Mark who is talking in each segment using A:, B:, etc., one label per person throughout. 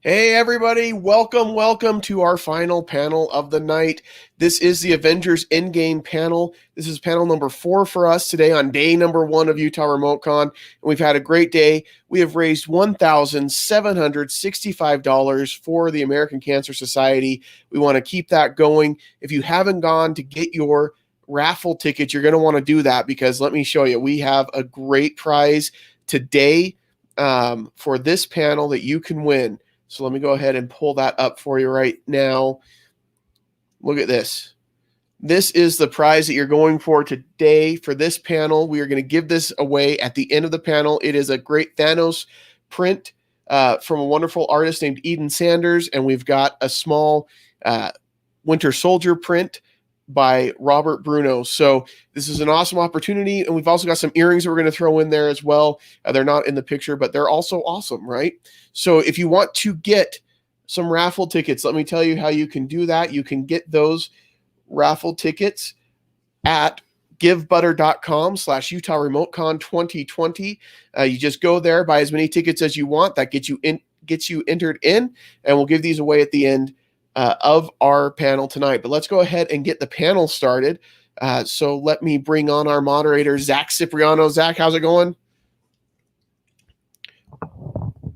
A: Hey everybody, welcome to our final panel of the night. This is the Avengers Endgame panel. This is panel number 4 for us today on day number 1 of Utah RemoteCon, and we've had a great day. We have raised $1,765 for the American Cancer Society. We want to keep that going. If you haven't gone to get your raffle tickets, you're going to want to do that because let me show you, we have a great prize today for this panel that you can win. So let me go ahead and pull that up for you right now. Look at this. This is the prize that you're going for today for this panel. We are going to give this away at the end of the panel. It is a great Thanos print from a wonderful artist named Eden Sanders, and we've got a small Winter Soldier print by Robert Bruno. So this is an awesome opportunity, and we've also got some earrings that we're going to throw in there as well. They're not in the picture, but they're also awesome, right? So if you want to get some raffle tickets, let me tell you how you can do that. You can get those raffle tickets at givebutter.com/Utah RemoteCon 2020. You just go there, buy as many tickets as you want. That gets you entered in, and we'll give these away at the end of our panel tonight. But let's go ahead and get the panel started. So let me bring on our moderator, Zach Cipriano. Zach, how's it going?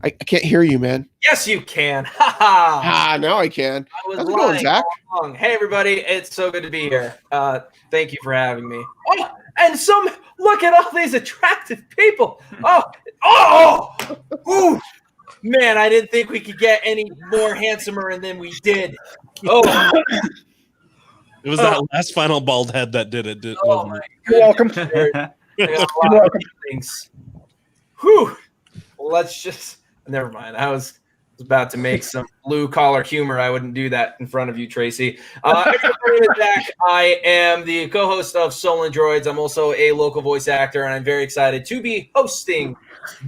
A: I can't hear you, man.
B: Yes, you can.
A: Now I can.
B: How's
A: it going, Zach?
B: Hey, everybody. It's so good to be here. Thank you for having me. Oh, and look at all these attractive people. Ooh. Man, I didn't think we could get any more handsomer than we did. Oh.
C: It was that last final bald head that did it.
B: You're
D: welcome.
B: You're welcome. Things. Whew. Well, let's just... Never mind. I was about to make some blue-collar humor. I wouldn't do that in front of you, Tracy. My name is Zach. I am the co-host of Soul and Droids. I'm also a local voice actor, and I'm very excited to be hosting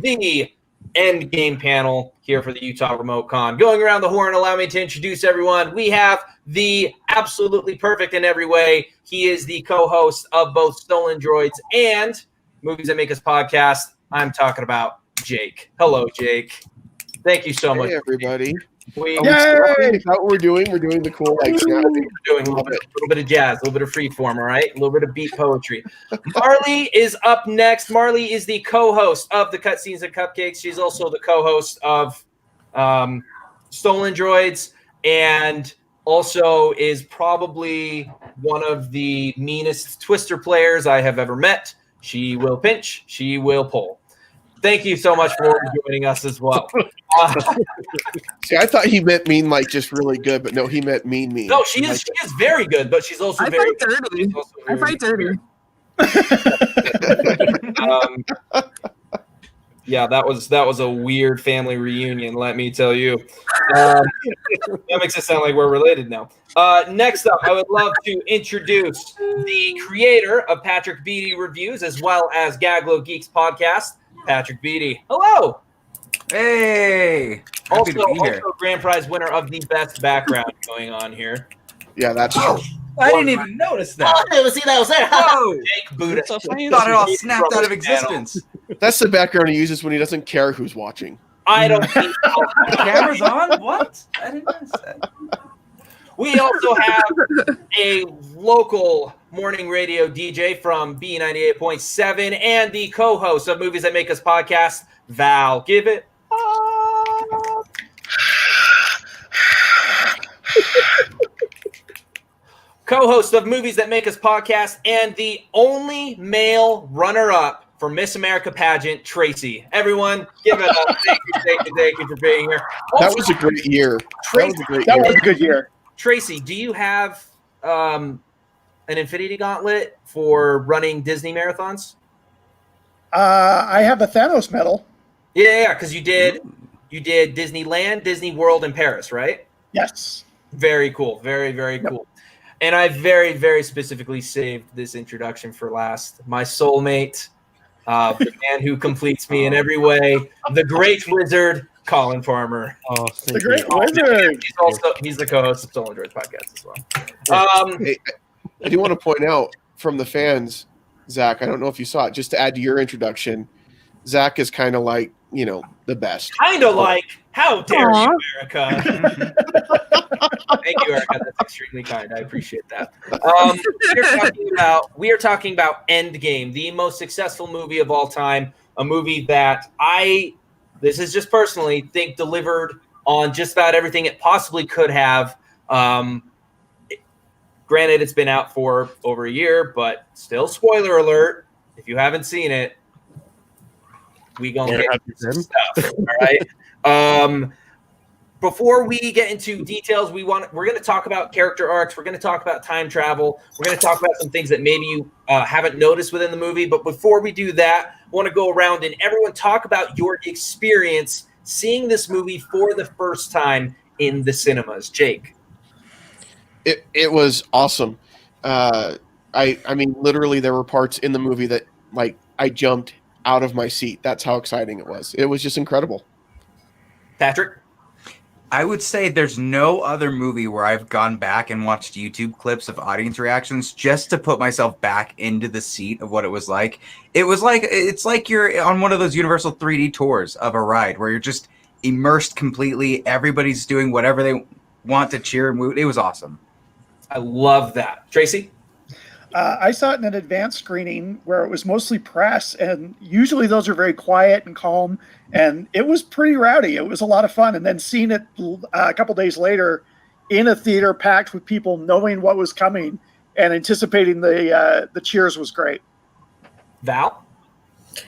B: the Endgame panel here for the Utah RemoteCon. Going around the horn, allow me to introduce everyone. We have the absolutely perfect in every way. He is the co-host of both Soul and Droids and Movies That Make Us podcast. I'm talking about Jake. Hello, Jake. Thank you so much.
A: Hey, everybody.
D: Yay!
A: Is that what we're doing? We're doing the cool,
B: We're doing a little bit of jazz, a little bit of freeform, all right? A little bit of beat poetry. Marlee is up next. Marlee is the co-host of the Cutscenes and Cupcakes. She's also the co-host of Stolen Droids and also is probably one of the meanest Twister players I have ever met. She will pinch. She will pull. Thank you so much for joining us as well.
A: See, I thought he meant mean, like just really good, but no, he meant mean.
B: No, she is very good, but she's also very dirty.
D: I fight dirty.
B: Yeah, that was a weird family reunion, let me tell you. That makes it sound like we're related now. Next up, I would love to introduce the creator of Patrick Beatty Reviews as well as Gaglow Geeks podcast, Patrick Beatty. Hello.
E: Hey. Happy to be here.
B: Also grand prize winner of the best background going on here.
A: Yeah, that's true.
E: I didn't even notice that.
B: I didn't even see that was there.
E: Whoa.
B: Jake Buddha.
E: Thought it all snapped out of existence.
A: That's the background he uses when he doesn't care who's watching.
B: I don't think
E: The camera's on? What? I didn't notice that.
B: We also have a local morning radio DJ from B98.7 and the co-host of Movies That Make Us podcast, Val. Give it up. Co-host of Movies That Make Us podcast and the only male runner-up for Miss America pageant, Tracy. Everyone, give it up. Thank you for being here. Also,
A: That was a great year.
B: Tracy,
D: That was a good year.
B: Tracy, do you have an Infinity Gauntlet for running Disney marathons?
D: I have the Thanos medal.
B: Yeah, because you did Disneyland, Disney World, and Paris, right?
D: Yes.
B: Very cool. Very, very cool. And I very, very specifically saved this introduction for last. My soulmate, the man who completes me in every way, the great wizard, Collin Farmer.
C: Oh,
D: The great wizard.
B: He's the co-host of Soul and Droids podcast as well.
A: Hey, I do want to point out from the fans, Zach, I don't know if you saw it, just to add to your introduction, Zach is kind of like the best.
B: Kind of like, how dare
F: Aw.
B: you, Erica? Thank you, Erica. That's extremely kind. I appreciate that. We are talking about Endgame, the most successful movie of all time, a movie that this is just personally, think delivered on just about everything it possibly could have. Granted, it's been out for over a year, but still, spoiler alert, if you haven't seen it, we gonna get some stuff. All right. Before we get into details, we're going to talk about character arcs. We're going to talk about time travel. We're going to talk about some things that maybe you haven't noticed within the movie. But before we do that, I want to go around and everyone talk about your experience seeing this movie for the first time in the cinemas. Jake.
A: It was awesome. I mean, literally, there were parts in the movie that I jumped out of my seat. That's how exciting it was. It was just incredible.
B: Patrick?
G: I would say there's no other movie where I've gone back and watched YouTube clips of audience reactions just to put myself back into the seat of what it was like. It's like you're on one of those Universal 3D tours of a ride where you're just immersed completely. Everybody's doing whatever they want to cheer and it was awesome.
B: I love that. Tracy?
D: I saw it in an advanced screening where it was mostly press, and usually those are very quiet and calm, and it was pretty rowdy. It was a lot of fun, and then seeing it a couple days later in a theater packed with people knowing what was coming and anticipating the cheers was great.
B: Val?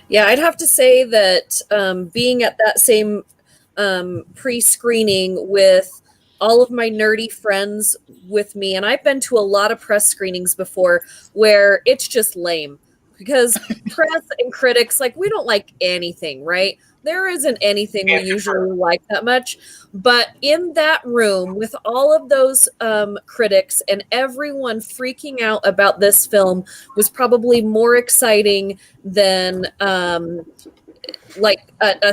H: Yeah, I'd have to say that being at that same pre-screening with all of my nerdy friends with me, and I've been to a lot of press screenings before where it's just lame because press and critics, we don't like anything, right? There isn't anything we usually like that much. But in that room with all of those critics and everyone freaking out about this film was probably more exciting than a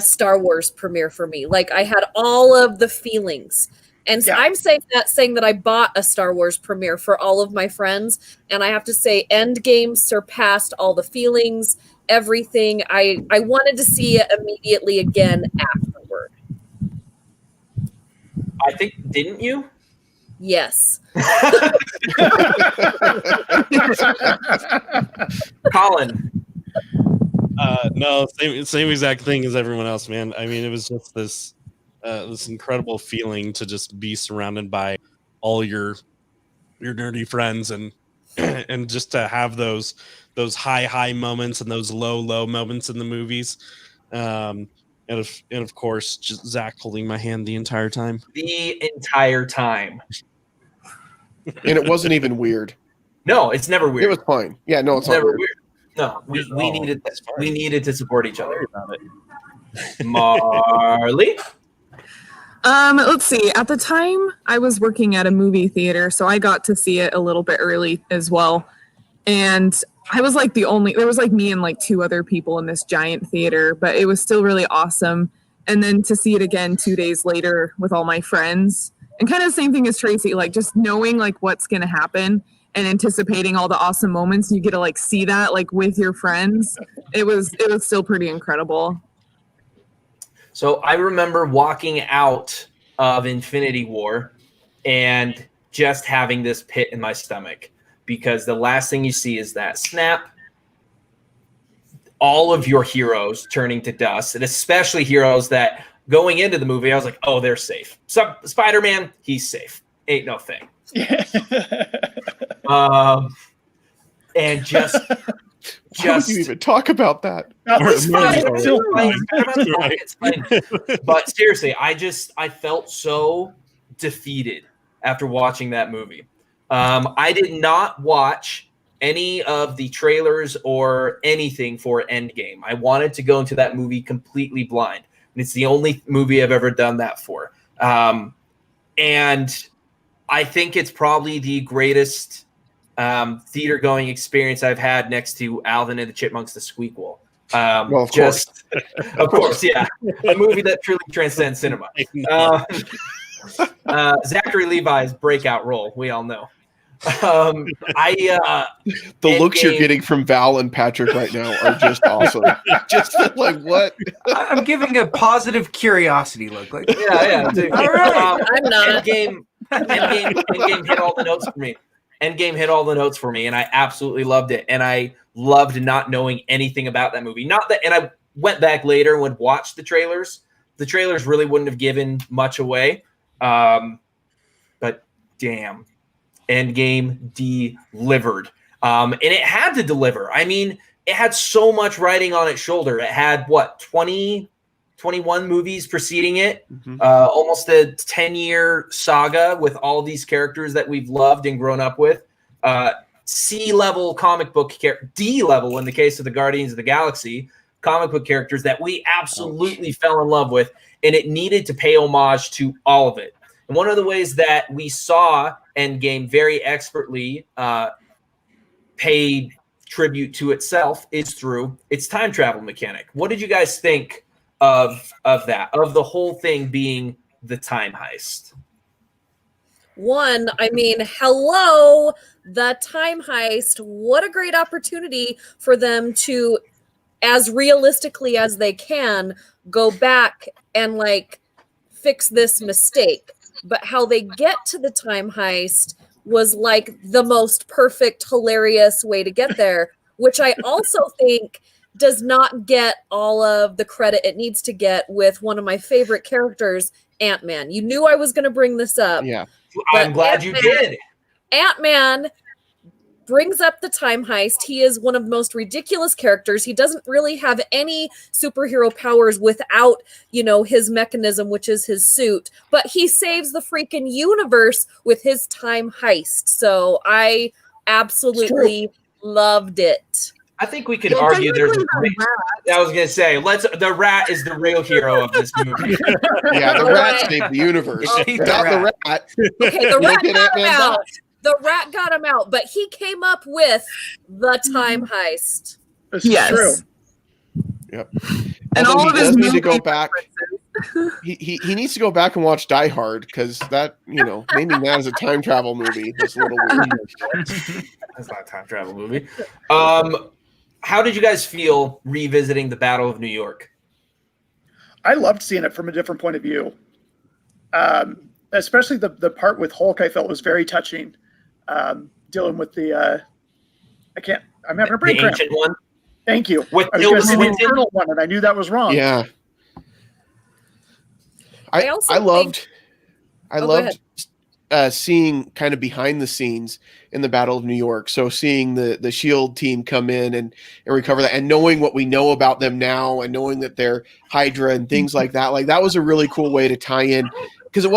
H: Star Wars premiere for me. I had all of the feelings. And so I'm saying that I bought a Star Wars premiere for all of my friends. And I have to say Endgame surpassed all the feelings, everything. I wanted to see it immediately again afterward.
B: I think, didn't you?
H: Yes.
B: Collin?
C: No, same exact thing as everyone else, man. I mean, it was just this incredible feeling to just be surrounded by all your nerdy friends and and just to have those high moments and those low moments in the movies, and of course just Zach holding my hand the entire time.
B: The entire time.
A: And it wasn't even weird.
B: No, it's never weird.
A: It was fine. Yeah, no, it's not
B: never
A: weird.
B: weird. No, we needed to support each other.
C: About it.
B: Marlee?
F: Let's see. At the time, I was working at a movie theater, so I got to see it a little bit early as well. And I was there was me and 2 other people in this giant theater, but it was still really awesome. And then to see it again 2 days later with all my friends, and kind of the same thing as Tracy, just knowing what's going to happen and anticipating all the awesome moments. You get to see that with your friends. It was still pretty incredible.
B: So I remember walking out of Infinity War and just having this pit in my stomach because the last thing you see is that snap. All of your heroes turning to dust, and especially heroes that going into the movie, I was like, oh, they're safe. Spider-Man, he's safe. Ain't no thing. And just
A: Why would you even talk about that?
B: It's fine. But seriously, I felt so defeated after watching that movie. I did not watch any of the trailers or anything for Endgame. I wanted to go into that movie completely blind. And it's the only movie I've ever done that for. And I think it's probably the greatest theater going experience I've had next to Alvin and the Chipmunks, the Squeakquel.
A: Well, of course.
B: Of course, yeah. A movie that truly transcends cinema. Zachary Levi's breakout role, we all know. I
A: The looks you're
B: Endgame-
A: getting from Val and Patrick right now are just awesome. Just like what?
G: I'm giving a positive curiosity look. Like,
B: yeah. Dude.
G: All right.
H: I'm not.
B: Endgame hit all the notes for me. Endgame hit all the notes for me, and I absolutely loved it. And I loved not knowing anything about that movie. Not that, and I went back later and would watch the trailers. The trailers really wouldn't have given much away. But damn, Endgame delivered. And it had to deliver. I mean, it had so much riding on its shoulder. It had, 21 movies preceding it, almost a 10-year saga with all these characters that we've loved and grown up with. C-level comic book D-level in the case of the Guardians of the Galaxy, comic book characters that we absolutely fell in love with, and it needed to pay homage to all of it. And one of the ways that we saw Endgame very expertly pay tribute to itself is through its time travel mechanic. What did you guys think of that, of the whole thing being the time heist?
H: One, I mean, hello, the time heist. What a great opportunity for them to, as realistically as they can, go back and like fix this mistake. But how they get to the time heist was like the most perfect, hilarious way to get there, which I also think does not get all of the credit it needs to get with one of my favorite characters, Ant-Man. You knew I was going to bring this up.
A: Yeah.
B: I'm glad you did.
H: Ant-Man brings up the time heist. He is one of the most ridiculous characters. He doesn't really have any superhero powers without, his mechanism, which is his suit. But he saves the freaking universe with his time heist. So I absolutely loved it.
B: I think we could argue there's I was gonna say, the rat is the real hero of this movie.
A: Yeah, the rat saved the universe. Without the rat.
H: Okay, the rat got him out. The rat got him out, but he came up with the time heist.
D: This is true.
A: Yep.
F: And
A: Although
F: all of
A: he
F: his
A: does need to go
F: movie
A: back. He needs to go back and watch Die Hard, because that, naming that as a time travel movie is a little weird.
B: That's not a time travel movie. How did you guys feel revisiting the Battle of New York?
D: I loved seeing it from a different point of view. Especially the part with Hulk, I felt was very touching. Dealing with I'm having a brain
B: The
D: cramp.
B: ancient one?
D: Thank you.
B: With
D: I was going to say the eternal one, and I knew that was wrong.
A: Yeah. I loved seeing kind of behind the scenes in the Battle of New York. So seeing the SHIELD team come in and recover that, and knowing what we know about them now, and knowing that they're Hydra and things like that. Like, that was a really cool way to tie in, because it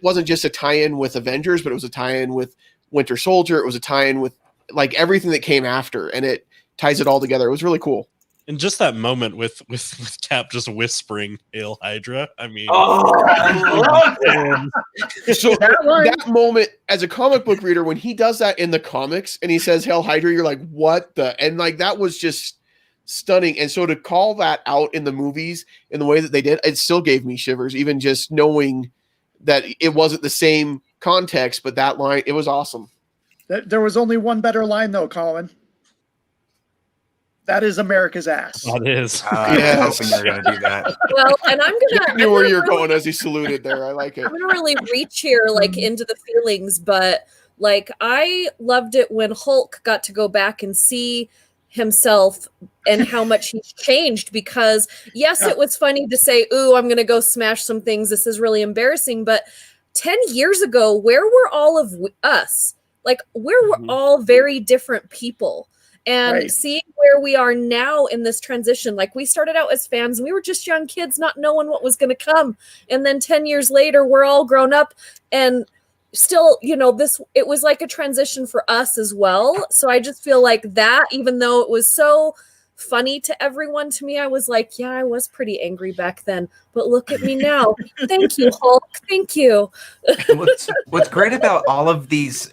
A: wasn't just a tie-in with Avengers, but it was a tie-in with Winter Soldier. It was a tie-in with like everything that came after, and it ties it all together. It was really cool.
C: And just that moment with Cap just whispering "Hail Hydra." I mean,
B: I love that.
A: So that moment, as a comic book reader, when he does that in the comics and he says "Hail Hydra," you're like, what the? And like, that was just stunning. And so to call that out in the movies in the way that they did, it still gave me shivers, even just knowing that it wasn't the same context, but that line, it was awesome.
D: There was only one better line, though, Collin. That is America's ass.
C: That is.
G: I was hoping you were going to do that.
H: Well, and
A: I knew where you're going as he saluted there. I like it.
H: I'm gonna really reach here, like, into the feelings, but like, I loved it when Hulk got to go back and see himself and how much he's changed, because yes, it was funny to say, ooh, I'm gonna go smash some things, this is really embarrassing, but 10 years ago, where were all of us? Like, we're all very different people. And seeing where we are now in this transition, like, we started out as fans and we were just young kids not knowing what was going to come. And then 10 years later, we're all grown up and still, it was like a transition for us as well. So I just feel like that, even though it was so funny to everyone, to me, I was like, yeah, I was pretty angry back then, but look at me now. Thank you, Hulk. Thank you.
G: What's great about all of these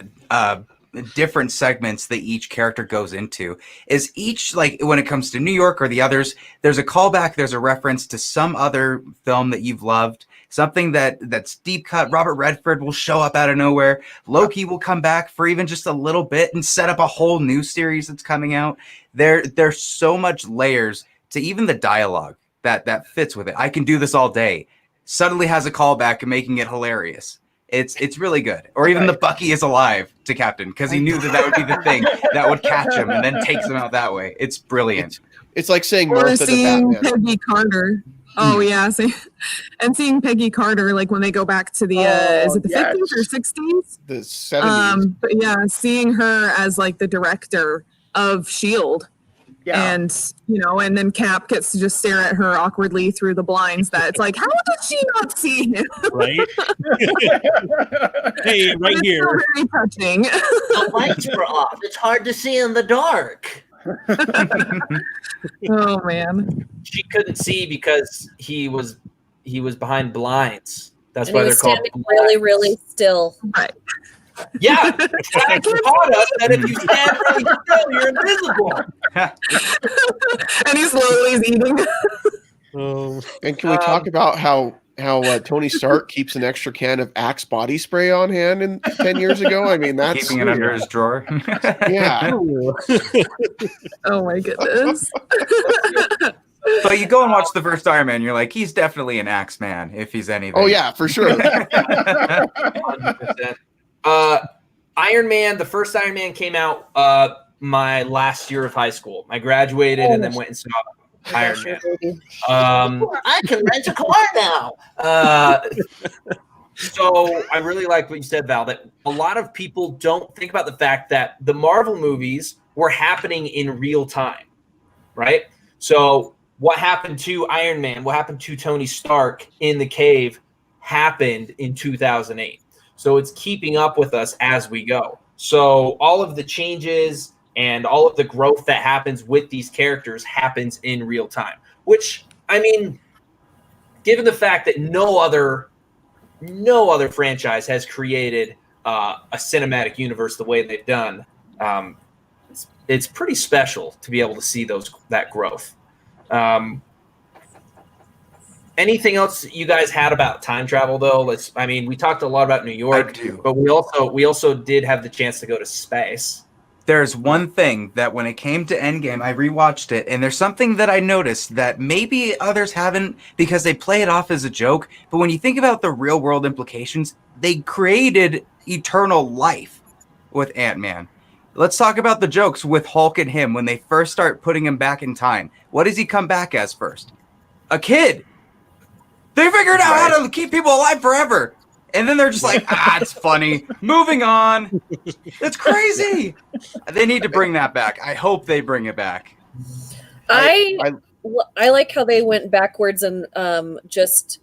G: different segments that each character goes into is each, like, when it comes to New York or the others, there's a callback, there's a reference to some other film that you've loved, something that's deep cut. Robert Redford will show up out of nowhere. Loki will come back for even just a little bit and set up a whole new series that's coming out. There's so much layers to even the dialogue that fits with it. I can do this all day. Suddenly has a callback and making it hilarious. It's really good. Or even the Bucky is alive to Captain, because he knew that would be the thing that would catch him and then takes him out that way. It's brilliant.
A: It's like saying
F: Or
A: Martha to
F: seeing
A: Batman.
F: Peggy Carter. Oh yeah, and seeing Peggy Carter, like when they go back to the is it the 50s or 60s?
A: The 70s.
F: But yeah, seeing her as like the director of Shield.
D: Yeah.
F: And and then Cap gets to just stare at her awkwardly through the blinds. That it's like, how did she not see him?
C: Right? Hey, right
F: It's
C: here.
F: still very touching.
I: The lights were off. It's hard to see in the dark.
F: Oh man.
B: She couldn't see because he was behind blinds. That's
H: And
B: why
H: he
B: they're
H: was
B: called
H: standing
B: blinds.
H: really, really still.
F: Right.
B: Yeah, Jack taught us that if you stand really still, you're invisible.
F: And he slowly is eating.
A: And can we talk about how Tony Stark keeps an extra can of Axe body spray on hand in 10 years ago? I mean, that's
G: Keeping it under his drawer.
A: yeah.
F: Oh my goodness.
G: But you go and watch the first Iron Man, you're like, he's definitely an Axe Man if he's anything.
A: Oh yeah, for sure.
B: 100%. Iron Man, the first Iron Man came out my last year of high school. I graduated and then went and saw Iron Man.
I: I can rent a car now.
B: So I really like what you said, Val, that a lot of people don't think about the fact that the Marvel movies were happening in real time, right? So what happened to Iron Man, what happened to Tony Stark in the cave happened in 2008. So it's keeping up with us as we go. So all of the changes and all of the growth that happens with these characters happens in real time, which, I mean, given the fact that no other franchise has created a cinematic universe the way they've done, it's pretty special to be able to see that growth. Anything else you guys had about time travel, though? We talked a lot about New York, but we also did have the chance to go to space.
G: There's one thing that when it came to Endgame, I rewatched it, and there's something that I noticed that maybe others haven't because they play it off as a joke. But when you think about the real world implications, they created eternal life with Ant-Man. Let's talk about the jokes with Hulk and him when they first start putting him back in time. What does he come back as first? A kid. They figured out how to keep people alive forever. And then they're just like, it's funny. Moving on. That's crazy. They need to bring that back. I hope they bring it back.
H: I like how they went backwards and just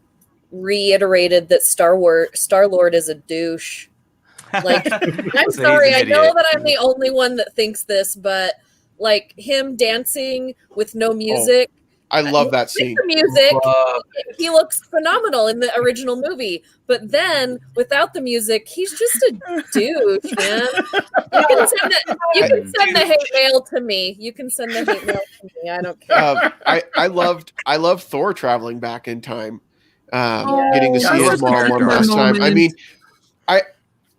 H: reiterated that Star-Lord is a douche. Like, I'm sorry, I know that I'm the only one that thinks this, but like him dancing with no music.
A: I love that scene.
H: The music, he looks phenomenal in the original movie, but then without the music, he's just a douche, man. You can send the hate mail to me. You can send the hate mail to me. I don't care.
A: I loved Thor traveling back in time, getting to see his mom one last time.
F: Moment.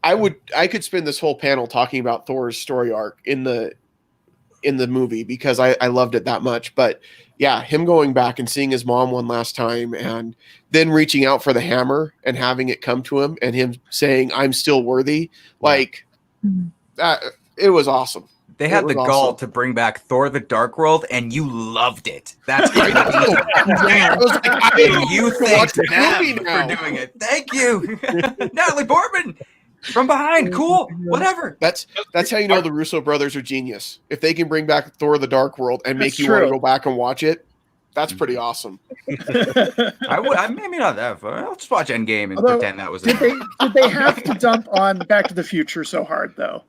A: I mean, I could spend this whole panel talking about Thor's story arc in the movie because I loved it that much. But yeah, him going back and seeing his mom one last time and then reaching out for the hammer and having it come to him and him saying, "I'm still worthy." Like that, it was awesome.
G: They had the gall to bring back Thor: The Dark World, and you loved it. That's crazy. And you thanked them for doing it. Thank you, Natalie Portman. From behind, cool, whatever.
A: That's how you know the Russo brothers are genius. If they can bring back Thor: The Dark World and make you want to go back and watch it, that's pretty awesome.
G: I maybe not that far. I'll just watch Endgame and pretend that was it.
D: Did they have to dump on Back to the Future so hard though?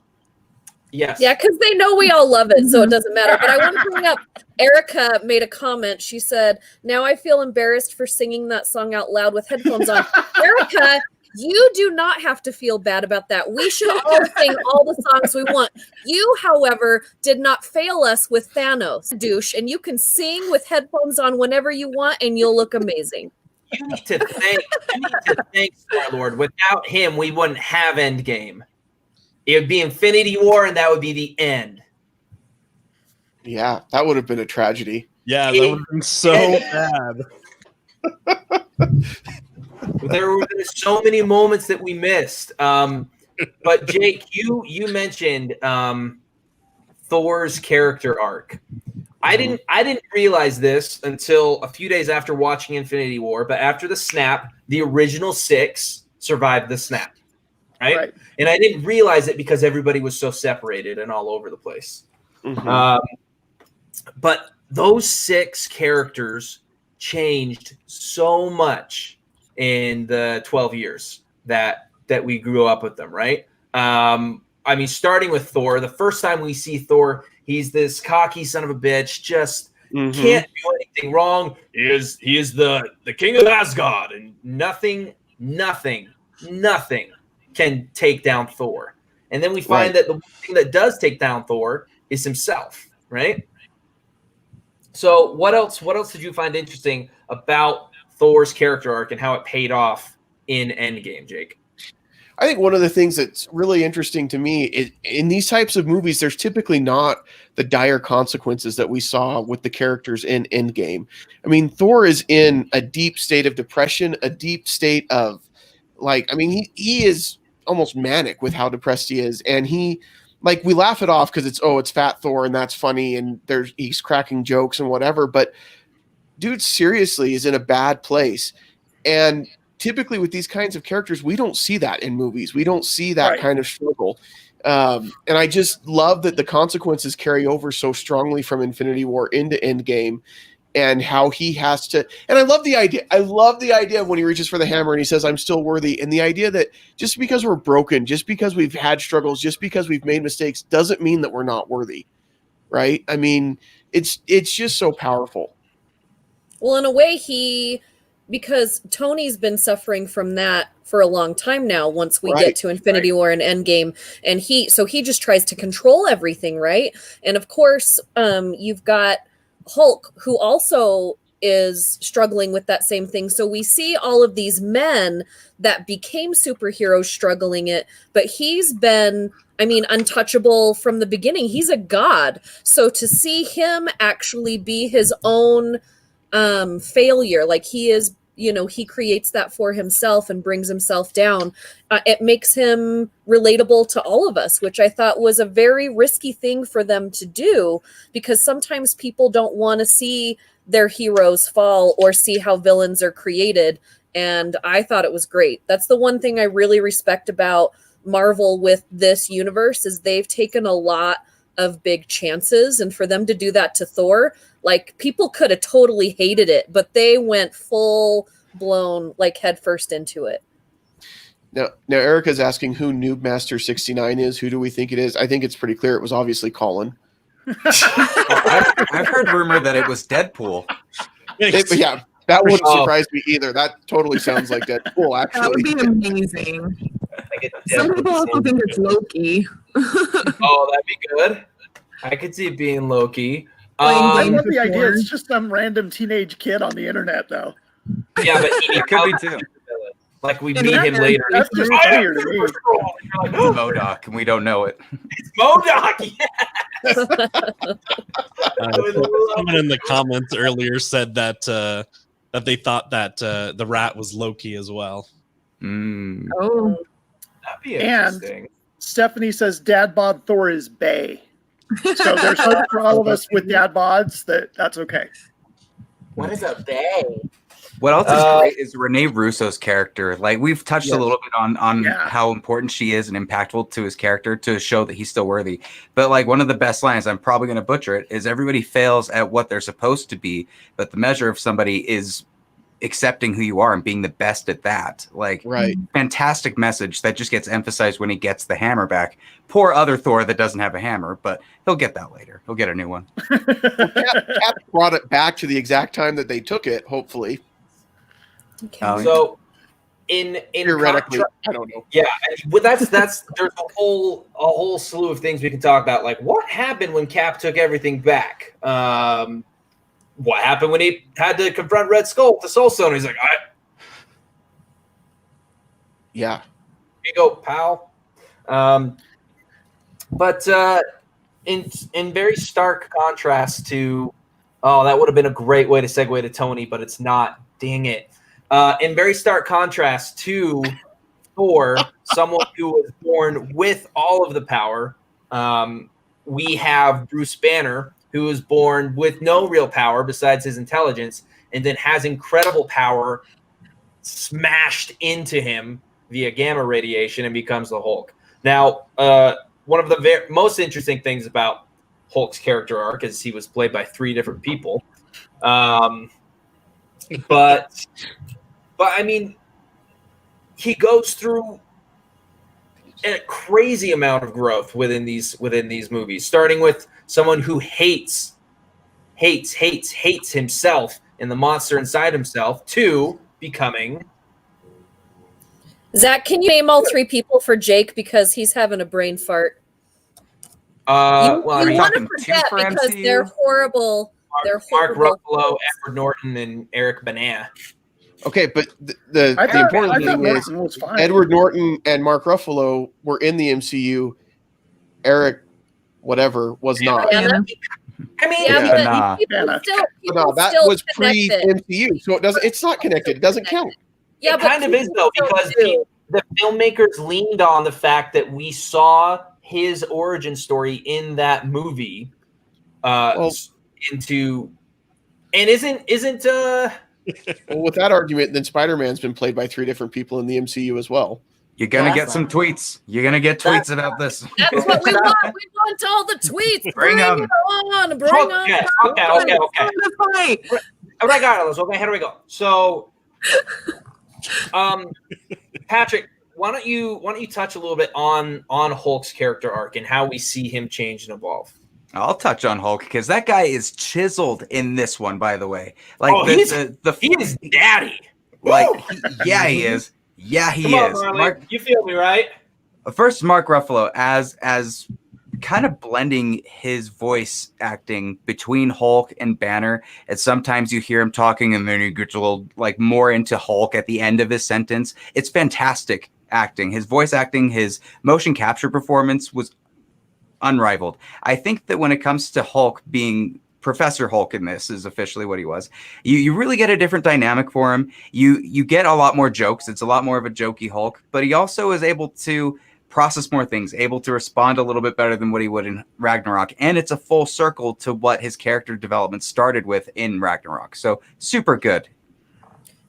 B: Yes.
H: Yeah, because they know we all love it, so it doesn't matter. But I want to bring up, Erica made a comment. She said, "Now I feel embarrassed for singing that song out loud with headphones on." Erica, you do not have to feel bad about that. We should all sing all the songs we want. You, however, did not fail us with Thanos, douche, and you can sing with headphones on whenever you want, and you'll look amazing.
B: you need to thank Star-Lord. Without him, we wouldn't have Endgame. It would be Infinity War, and that would be the end.
A: Yeah, that would have been a tragedy.
C: Yeah, that would have been so bad.
B: There were so many moments that we missed. But Jake, you mentioned Thor's character arc. I didn't realize this until a few days after watching Infinity War, but after the snap, the original 6 survived the snap. Right? And I didn't realize it because everybody was so separated and all over the place. But those 6 characters changed so much in the 12 years that we grew up with them, right? I mean, starting with Thor, the first time we see Thor, he's this cocky son of a bitch, just can't do anything wrong. He is the king of Asgard, and nothing can take down Thor. And then we find that the one thing that does take down Thor is himself, right? So what else did you find interesting about Thor's character arc and how it paid off in Endgame, Jake?
A: I think one of the things that's really interesting to me is in these types of movies, there's typically not the dire consequences that we saw with the characters in Endgame. I mean, Thor is in a deep state of depression, a deep state of he is almost manic with how depressed he is. And we laugh it off because it's Fat Thor and that's funny and he's cracking jokes and whatever. But dude seriously is in a bad place. And typically with these kinds of characters, we don't see that in movies. We don't see that kind of struggle. And I just love that the consequences carry over so strongly from Infinity War into Endgame and how he has to, and I love the idea of when he reaches for the hammer and he says, I'm still worthy. And the idea that just because we're broken, just because we've had struggles, just because we've made mistakes doesn't mean that we're not worthy. Right. I mean, it's just so powerful.
H: Well, in a way, because Tony's been suffering from that for a long time now, once we get to Infinity War and Endgame, and he just tries to control everything, right? And of course, you've got Hulk, who also is struggling with that same thing. So we see all of these men that became superheroes struggling it, but he's been, untouchable from the beginning. He's a god. So to see him actually be his own failure, like he is, he creates that for himself and brings himself down. It makes him relatable to all of us, which I thought was a very risky thing for them to do, because sometimes people don't want to see their heroes fall or see how villains are created. And I thought it was great. That's the one thing I really respect about Marvel with this universe is they've taken a lot of big chances, and for them to do that to Thor, people could have totally hated it, but they went full blown head first into it.
A: Now Erica's asking who Noob Master 69 is. Who do we think it is? I think it's pretty clear. It was obviously Collin.
G: I've heard rumor that it was Deadpool.
A: Yeah, that wouldn't surprise me either. That totally sounds like Deadpool. Actually,
F: that would be amazing. Some people also think it's Loki.
B: Oh, that'd be good. I could see it being Loki.
D: I love the idea. It's just some random teenage kid on the internet, though.
B: Yeah, but it could be too. We meet him later.
D: That's just weird.
G: It's MODOK, and we don't know it.
B: It's MODOK. Yes.
C: Someone in the comments earlier said that they thought that the rat was Loki as well.
F: Oh,
B: that'd be interesting.
D: And Stephanie says Dad bod Thor is bae. So there's hope for all of us with dad bods that's okay.
I: What is a bae?
G: What else is great is Renee Russo's character. We've touched a little bit on how important she is and impactful to his character to show that he's still worthy. But one of the best lines, I'm probably going to butcher it, is everybody fails at what they're supposed to be, but the measure of somebody is accepting who you are and being the best at that. Fantastic message that just gets emphasized when he gets the hammer back. Poor other Thor that doesn't have a hammer, but he'll get that later. He'll get a new one.
A: Cap brought it back to the exact time that they took it, hopefully.
H: Okay.
B: So in
A: theoretically, I don't know.
B: Yeah, but that's there's a whole slew of things we can talk about. What happened when Cap took everything back? What happened when he had to confront Red Skull with the Soul Stone? He's like,
A: Yeah.
B: Here you go, pal. But in very stark contrast to, that would have been a great way to segue to Tony, but it's not. Dang it. In very stark contrast to Thor, someone who was born with all of the power, we have Bruce Banner, who was born with no real power besides his intelligence, and then has incredible power smashed into him via gamma radiation and becomes the Hulk. Now, one of the most interesting things about Hulk's character arc is he was played by 3 different people. But I mean, he goes through a crazy amount of growth within these movies, starting with someone who hates himself and the monster inside himself, to becoming.
H: Zach, can you name all 3 people for Jake because he's having a brain fart?
B: Well, I mean,
H: want to forget because
G: MCU?
H: they're horrible.
B: Mark Ruffalo, Edward Norton, and Eric Bana.
A: Okay, but the important thing is
D: was fine.
A: Edward Norton and Mark Ruffalo were in the MCU. Eric, whatever, was not.
H: Bana? I mean,
G: Yeah.
A: No, that was pre-MCU, so it's not connected. It doesn't count.
H: Yeah,
B: it kind of is though, because the filmmakers leaned on the fact that we saw his origin story in that movie.
A: Well, with that argument, then Spider-Man's been played by 3 different people in the MCU as well.
G: You're gonna get some tweets. You're gonna get tweets about this.
H: That's what we want. We want all the tweets. Bring them on. Bring
B: Okay. Regardless, okay, here we go. So, Patrick, why don't you touch a little bit on Hulk's character arc and how we see him change and evolve?
G: I'll touch on Hulk because that guy is chiseled in this one. By the way,
B: he is daddy.
G: He is. Yeah, he
B: Come on,
G: is.
B: Marlee, you feel me, right?
G: First, Mark Ruffalo as kind of blending his voice acting between Hulk and Banner. And sometimes you hear him talking, and then he gets a little more into Hulk at the end of his sentence. It's fantastic acting. His voice acting, his motion capture performance was unrivaled. I think that when it comes to Hulk being Professor Hulk in this is officially what he was. You really get a different dynamic for him. You get a lot more jokes. It's a lot more of a jokey Hulk, but he also is able to process more things, able to respond a little bit better than what he would in Ragnarok. And it's a full circle to what his character development started with in Ragnarok. So super good.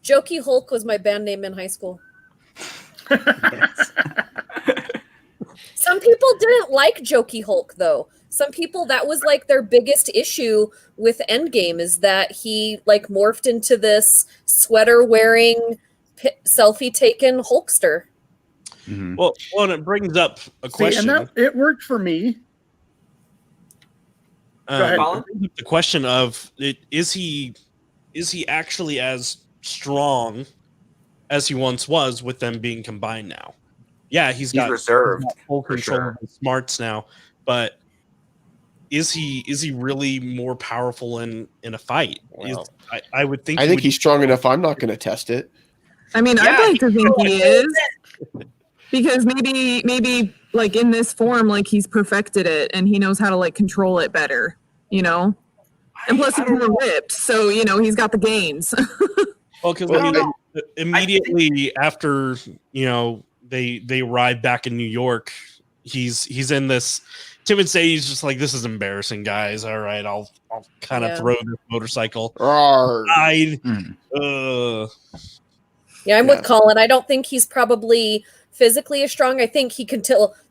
H: Jokey Hulk was my band name in high school. Some people didn't like Jokey Hulk, though. Some people, that was their biggest issue with Endgame, is that he morphed into this sweater wearing, selfie taken Hulkster.
C: Mm-hmm. Well, and it brings up a question.
D: And it worked for me. Go ahead.
C: The question of is he actually as strong as he once was with them being combined now? Yeah, he's got
G: reserved
C: full control of his smarts now, but is he really more powerful in a fight?
A: Wow.
C: I would think.
A: I think he's strong enough. I'm not going to test it.
F: I mean, I'd like to think he is, because maybe in this form, he's perfected it and he knows how to control it better, And plus he's more ripped, so he's got the gains.
C: Well, because immediately after they arrive back in New York, he's in this. Tim would say he's just this is embarrassing, guys. All right, I'll kind of throw this motorcycle.
H: I'm with Collin. I don't think he's probably physically as strong. I think he can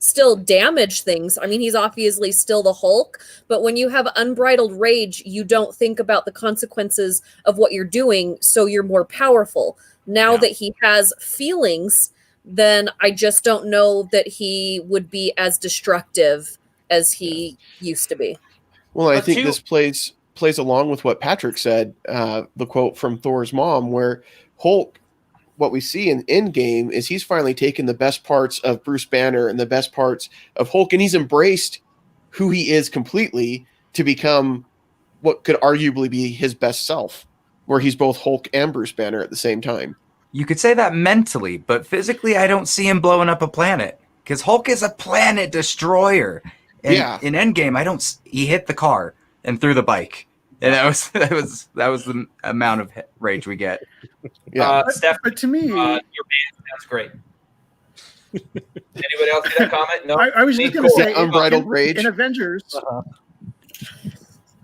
H: still damage things. I mean, he's obviously still the Hulk, but when you have unbridled rage, you don't think about the consequences of what you're doing, so you're more powerful. Now that he has feelings, then I just don't know that he would be as destructive as he used to be.
A: Well, I think this plays along with what Patrick said, the quote from Thor's mom, where Hulk, what we see in Endgame is he's finally taken the best parts of Bruce Banner and the best parts of Hulk, and he's embraced who he is completely to become what could arguably be his best self, where he's both Hulk and Bruce Banner at the same time.
G: You could say that mentally, but physically, I don't see him blowing up a planet because Hulk is a planet destroyer. And in Endgame, he hit the car and threw the bike, and that was the amount of rage we get.
A: Yeah,
B: Steph,
D: but to me,
B: your band sounds great. Anybody else see that comment? No.
D: I was just going to say,
A: unbridled rage
D: in Avengers.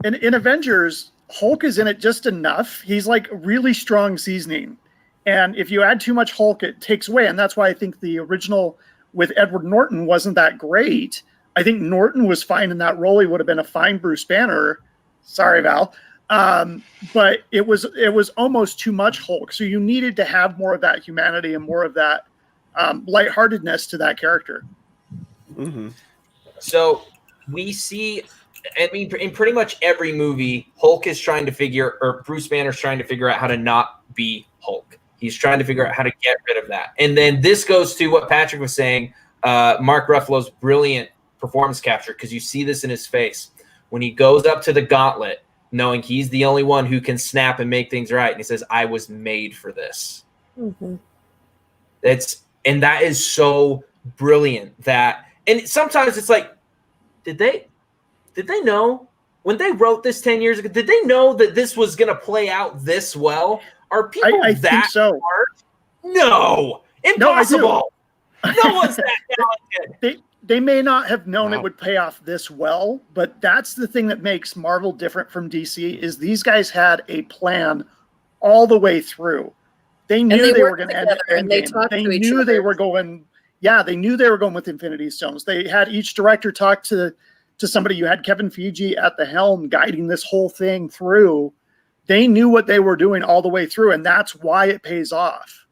D: In Avengers, Hulk is in it just enough. He's like really strong seasoning. And if you add too much Hulk, it takes away. And that's why I think the original with Edward Norton wasn't that great. I think Norton was fine in that role. He would have been a fine Bruce Banner. Sorry, Val. But it was almost too much Hulk. So you needed to have more of that humanity and more of that lightheartedness to that character.
A: Mm-hmm.
B: So we see, I mean, in pretty much every movie, Hulk is trying to or Bruce Banner's trying to figure out how to not be Hulk. He's trying to figure out how to get rid of that. And then this goes to what Patrick was saying, Mark Ruffalo's brilliant performance capture, because you see this in his face. When he goes up to the gauntlet, knowing he's the only one who can snap and make things right, and he says, I was made for this.
H: Mm-hmm.
B: And that is so brilliant and sometimes it's like, did they know when they wrote this 10 years ago, did they know that this was going to play out this well? Are people
D: I
B: that
D: think so.
B: smart? No, impossible. No one's that talented.
D: They may not have known it would pay off this well, but that's the thing that makes Marvel different from DC is these guys had a plan all the way through. They knew they were going to end Endgame. They knew they were going. Yeah, they knew they were going with Infinity Stones. They had each director talk to somebody. You had Kevin Feige at the helm guiding this whole thing through. They knew what they were doing all the way through, and that's why it pays off.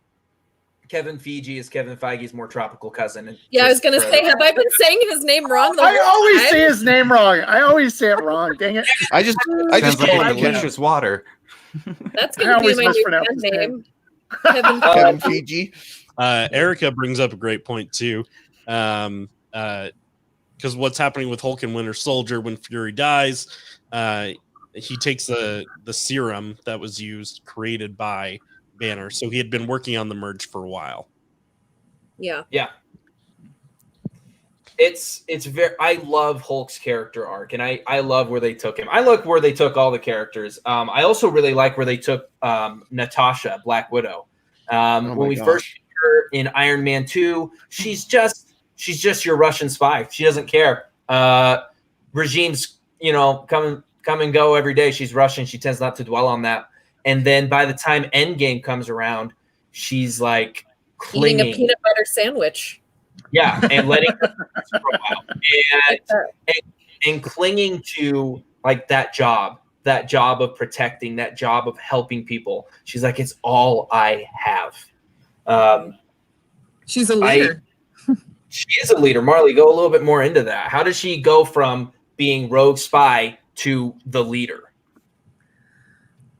B: Kevin Feige is Kevin Feige's more tropical cousin.
H: Yeah, I was going to say, have I been saying his name wrong?
D: I always say his name wrong. I always say it wrong. Dang it!
A: I just
G: call it delicious water.
H: That's going to be my new band name. Kevin
A: Feige.
C: Erica brings up a great point too, because what's happening with Hulk and Winter Soldier when Fury dies, he takes the serum that was created by Banner, so he had been working on the merge for a while.
H: Yeah.
B: It's very. I love Hulk's character arc, and I love where they took him. I like where they took all the characters. I also really like where they took Natasha, Black Widow. When we first see her in Iron Man 2, she's just your Russian spy. She doesn't care. Regimes, come and go every day. She's Russian. She tends not to dwell on that. And then by the time Endgame comes around, she's like clinging.
H: Eating a peanut butter sandwich.
B: Yeah, and letting her for a while. And clinging to like that job of protecting, that job of helping people. She's like, it's all I have.
F: She's a leader.
B: She is a leader. Marlee, go a little bit more into that. How does she go from being rogue spy to the leader?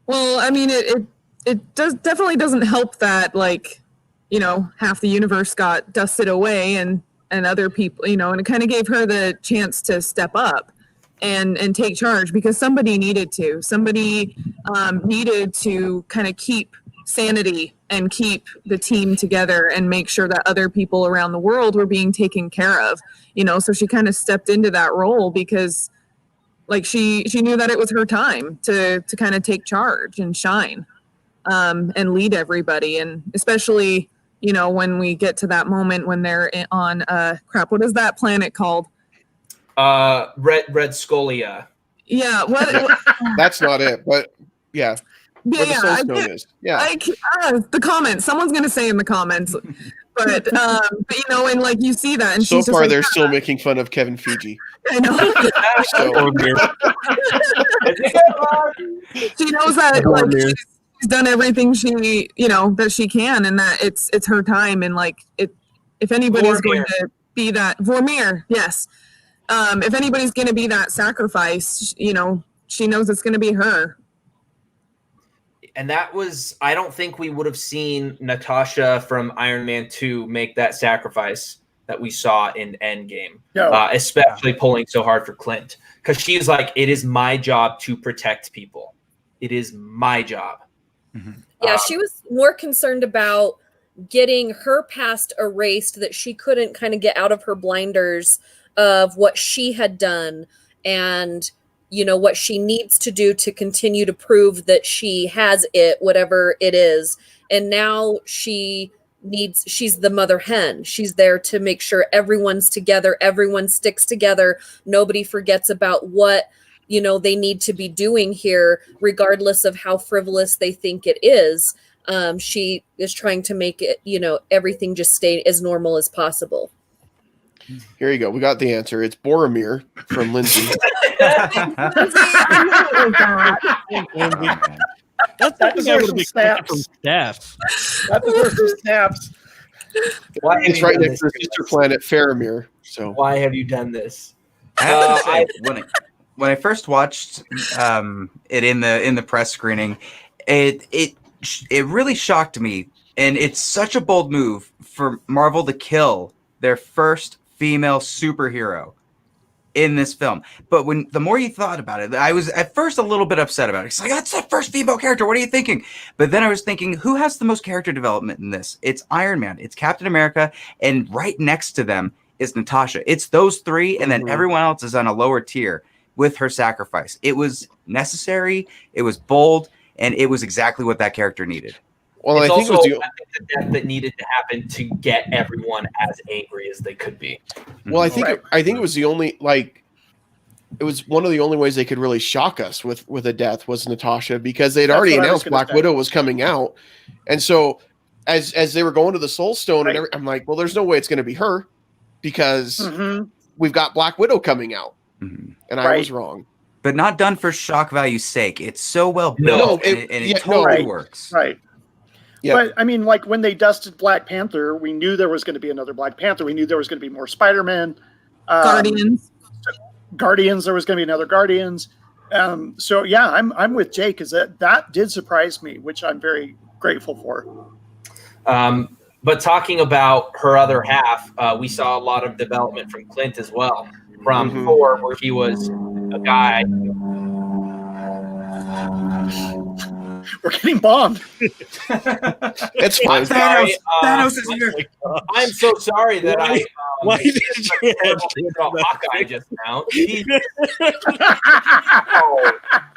F: Well, I mean, it definitely doesn't help that, like, half the universe got dusted away and other people, and it kind of gave her the chance to step up and take charge because somebody needed to. Somebody needed to kind of keep sanity and keep the team together and make sure that other people around the world were being taken care of, so she kind of stepped into that role because like she knew that it was her time to kind of take charge and shine and lead everybody. And especially, when we get to that moment when they're on what is that planet called?
B: Red Scolia.
F: Yeah. What?
A: That's not it, but yeah.
F: Yeah,
A: where the Soul Stone is. Yeah.
F: The comments. Someone's going to say in the comments. But and like you see that. And
A: so
F: she's
A: far,
F: just
A: they're still making fun of Kevin Feige.
F: I know. She knows that like, she's done everything she, that she can, and that it's her time. And like, if anybody's going to be that Vormir, yes. If anybody's going to be that sacrifice, she knows it's going to be her.
B: And that was, I don't think we would have seen Natasha from Iron Man 2 make that sacrifice that we saw in Endgame, especially pulling so hard for Clint. Because she's like, it is my job to protect people. It is my job.
G: Mm-hmm.
H: Yeah, she was more concerned about getting her past erased, that she couldn't kind of get out of her blinders of what she had done and, you know, what she needs to do to continue to prove that she has it, whatever it is. And now she's the mother hen. She's there to make sure everyone's together, everyone sticks together, nobody forgets about what, you know, they need to be doing here, regardless of how frivolous they think it is. She is trying to make it, you know, everything just stay as normal as possible.
A: Here you go. We got the answer. It's Boromir from Lindsay.
F: Oh, God.
C: That's
D: That deserves some snaps.
C: from Steph.
D: That deserves some snaps.
B: Why have
A: It's
B: you
A: right
B: done
A: next to
B: this
A: the sister
B: us?
A: planet Faramir. So
B: Why have you done this?
G: I have to say, when I first watched it in the press screening, it really shocked me, and it's such a bold move for Marvel to kill their first female superhero in this film. But the more you thought about it, I was at first a little bit upset about it. It's like, that's the first female character. What are you thinking? But then I was thinking, who has the most character development in this? It's Iron Man, it's Captain America, and right next to them is Natasha. It's those three, and then everyone else is on a lower tier with her sacrifice. It was necessary, it was bold, and it was exactly what that character needed.
A: well,
B: It's
A: I think it
B: also
A: was
B: the death that needed to happen to get everyone as angry as they could be.
A: well, I think it was the only it was one of the only ways they could really shock us with a death was Natasha, because they'd
D: That's
A: already
D: what I was
A: announced
D: gonna
A: Black
D: say.
A: Widow was coming out, and so as they were going to the Soul Stone,
D: Right.
A: and I'm like, well, there's no way it's going to be her because
D: Mhm.
A: we've got Black Widow coming out, and I
D: Right.
A: was wrong.
G: But not done for shock value's sake. It's so well built,
A: No,
G: and it
A: yeah,
G: totally
D: Right.
G: works.
D: Right.
A: Yeah.
D: But I mean, like when they dusted Black Panther, we knew there was going to be another Black Panther. We knew there was going to be more Spider-Man.
F: Guardians.
D: Guardians, there was going to be another Guardians. So yeah, I'm with Jake, because that did surprise me, which I'm very grateful for.
B: But talking about her other half, we saw a lot of development from Clint as well. From Thor, where he was a guy.
D: We're getting bombed.
A: It's fine.
B: Sorry,
G: Thanos is here.
B: I'm so sorry that
C: Why did
B: said
C: you
B: such terrible
C: have
B: things
C: to
B: about
C: do that?
B: Hawkeye just now.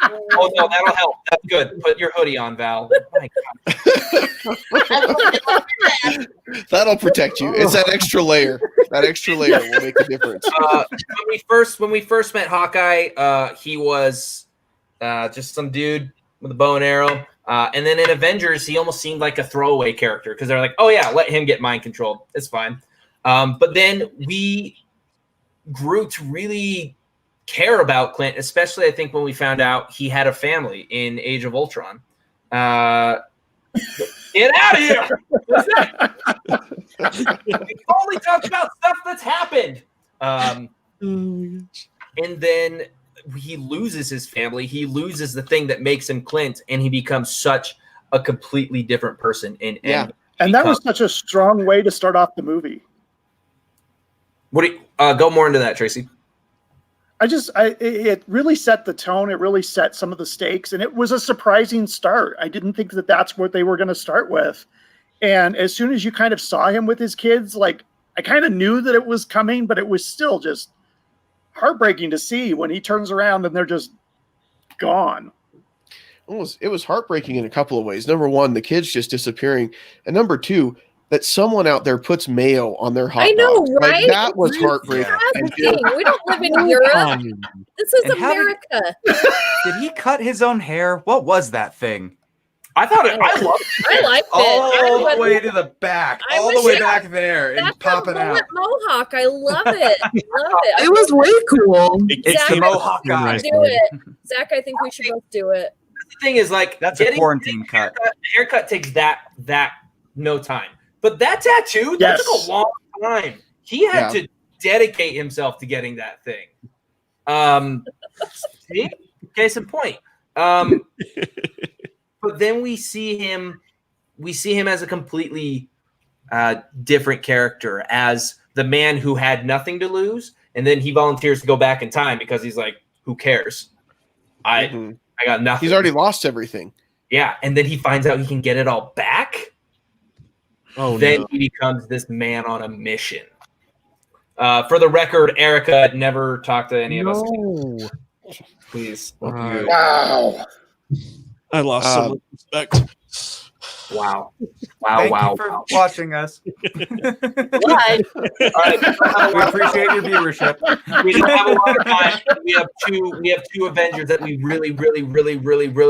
B: Oh no, that'll help. That's good. Put your hoodie on, Val. My God.
A: That'll protect you. It's that extra layer. That extra layer will make a difference.
B: When we first met Hawkeye, he was just some dude with a bow and arrow. And then in Avengers, he almost seemed like a throwaway character because they're like, oh yeah, let him get mind controlled. It's fine. But then we grew to really care about Clint, especially I think when we found out he had a family in Age of Ultron. Get out of here! We only talk about stuff that's happened. And then he loses his family. He loses the thing that makes him Clint, and he becomes such a completely different person. In Endgame.
D: And that was such a strong way to start off the movie.
B: What do you, go more into that, Tracy?
D: It really set the tone. It really set some of the stakes, and it was a surprising start. I didn't think that that's what they were going to start with. And as soon as you kind of saw him with his kids, like I kind of knew that it was coming, but it was still just heartbreaking to see when he turns around and they're just gone.
A: It was heartbreaking in a couple of ways. Number one, the kids just disappearing, and number two, that someone out there puts mayo on their hot
H: I know,
A: dogs.
H: right?
A: Like, that was heartbreaking.
H: That's the thing. We don't live in Europe. This is
G: And how did-
H: America.
G: Did he cut his own hair? What was that thing?
B: I thought it. I loved
H: I liked it.
G: All
H: I
G: the way to the back.
H: I
G: All the
H: wish
G: way
H: it-
G: back there. And
H: That's
G: popping
H: a
G: out.
H: mullet mohawk. I love it. Love it.
F: It was way cool.
G: It's
H: Zach,
G: the Mohawk guy.
H: do it. Zach, I think we should both do it.
B: The thing is, like,
G: That's a
B: getting
G: quarantine cut.
B: haircut takes that no time. But that tattoo, that
D: Yes.
B: took a long time. He had
A: Yeah.
B: to dedicate himself to getting that thing. See? Case in point. But then we see him as a completely different character, as the man who had nothing to lose, and then he volunteers to go back in time because he's like, who cares? I got nothing.
A: He's already lost everything.
B: Yeah, and then he finds out he can get it all back.
C: Oh,
B: Then
C: no.
B: he becomes this man on a mission. For the record, Erica never talked to any of us.
C: No.
B: Please.
D: Wow.
C: I lost so much respect.
B: Wow.
G: Thank you for watching us.
I: Why?
B: All right.
G: We appreciate your viewership.
B: We don't have a lot of time. We have two Avengers that we really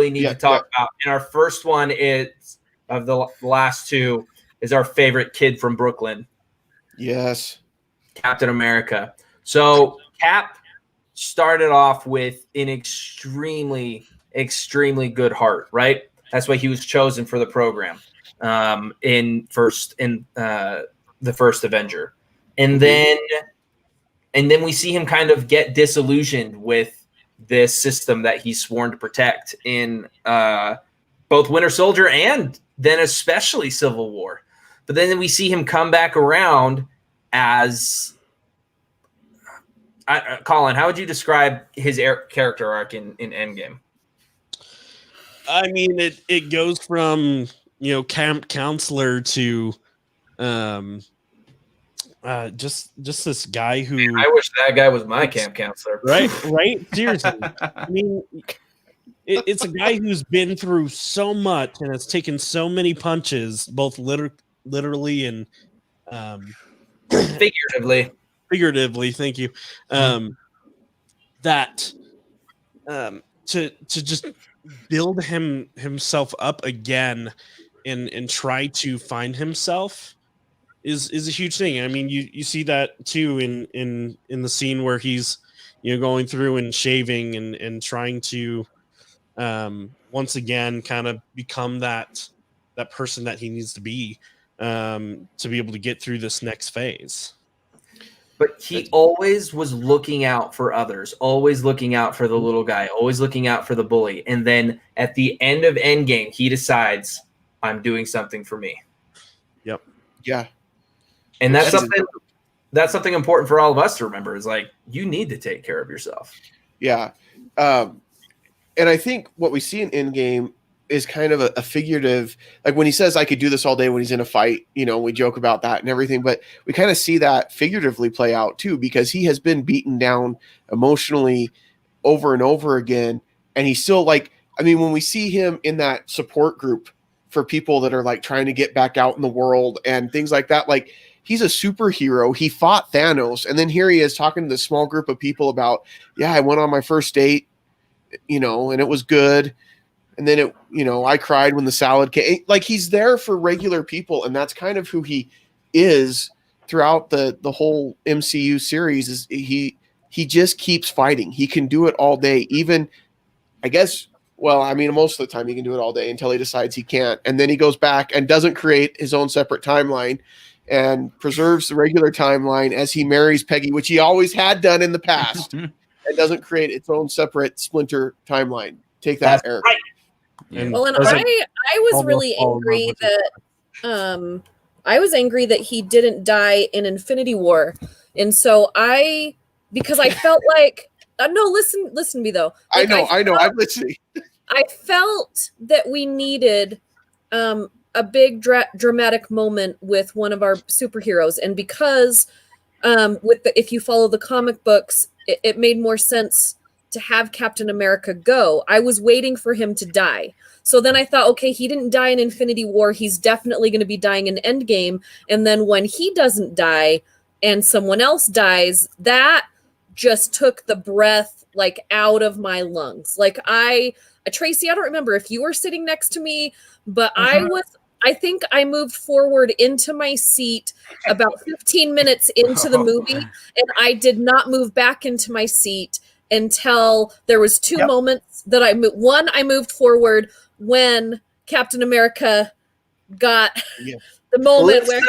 B: need to talk about. And our first one is of the last two is our favorite kid from Brooklyn.
A: Yes.
B: Captain America. So Cap started off with an extremely good heart, right? That's why he was chosen for the program in the first Avenger. And then we see him kind of get disillusioned with this system that he's sworn to protect in both Winter Soldier and then especially Civil War. But then we see him come back around as Collin. How would you describe his character arc in Endgame?
C: I mean, it goes from, camp counselor to just this guy who
B: I wish that guy was my camp counselor.
C: right seriously. I mean, it's a guy who's been through so much and has taken so many punches, both literally and figuratively, thank you, that to just build himself up again and try to find himself is a huge thing. I mean, you see that too in the scene where he's going through and shaving and trying to once again kind of become that person that he needs to be able to get through this next phase.
B: But he always was looking out for others, always looking out for the little guy, always looking out for the bully. And then at the end of Endgame, he decides, I'm doing something for me.
C: Yep.
A: Yeah.
B: And that's something important for all of us to remember is like, you need to take care of yourself.
A: Yeah. And I think what we see in Endgame is kind of a figurative, like when he says I could do this all day when he's in a fight, we joke about that and everything, but we kind of see that figuratively play out too, because he has been beaten down emotionally over and over again. And he's still when we see him in that support group for people that are like trying to get back out in the world and things like that, like he's a superhero. He fought Thanos. And then here he is talking to this small group of people about, I went on my first date, and it was good. And then I cried when the salad came. Like he's there for regular people, and that's kind of who he is throughout the whole MCU series. Is he just keeps fighting. He can do it all day. Even, I guess, most of the time he can do it all day until he decides he can't, and then he goes back and doesn't create his own separate timeline and preserves the regular timeline as he marries Peggy, which he always had done in the past, and doesn't create its own separate splinter timeline. Take that, Eric.
B: Right.
H: Well, and I was really angry that he didn't die in Infinity War, and so because I felt like no, listen to me though. Like,
A: I know, I'm listening.
H: I felt that we needed a big dramatic moment with one of our superheroes, and because if you follow the comic books, it made more sense to have Captain America go. I was waiting for him to die. So then I thought, okay, he didn't die in Infinity War. He's definitely going to be dying in Endgame. And then when he doesn't die and someone else dies, that just took the breath out of my lungs. Tracy, I don't remember if you were sitting next to me, but I think I moved forward into my seat about 15 minutes into the movie, and I did not move back into my seat until there was two moments that I moved. One, I moved forward when Captain America got the moment where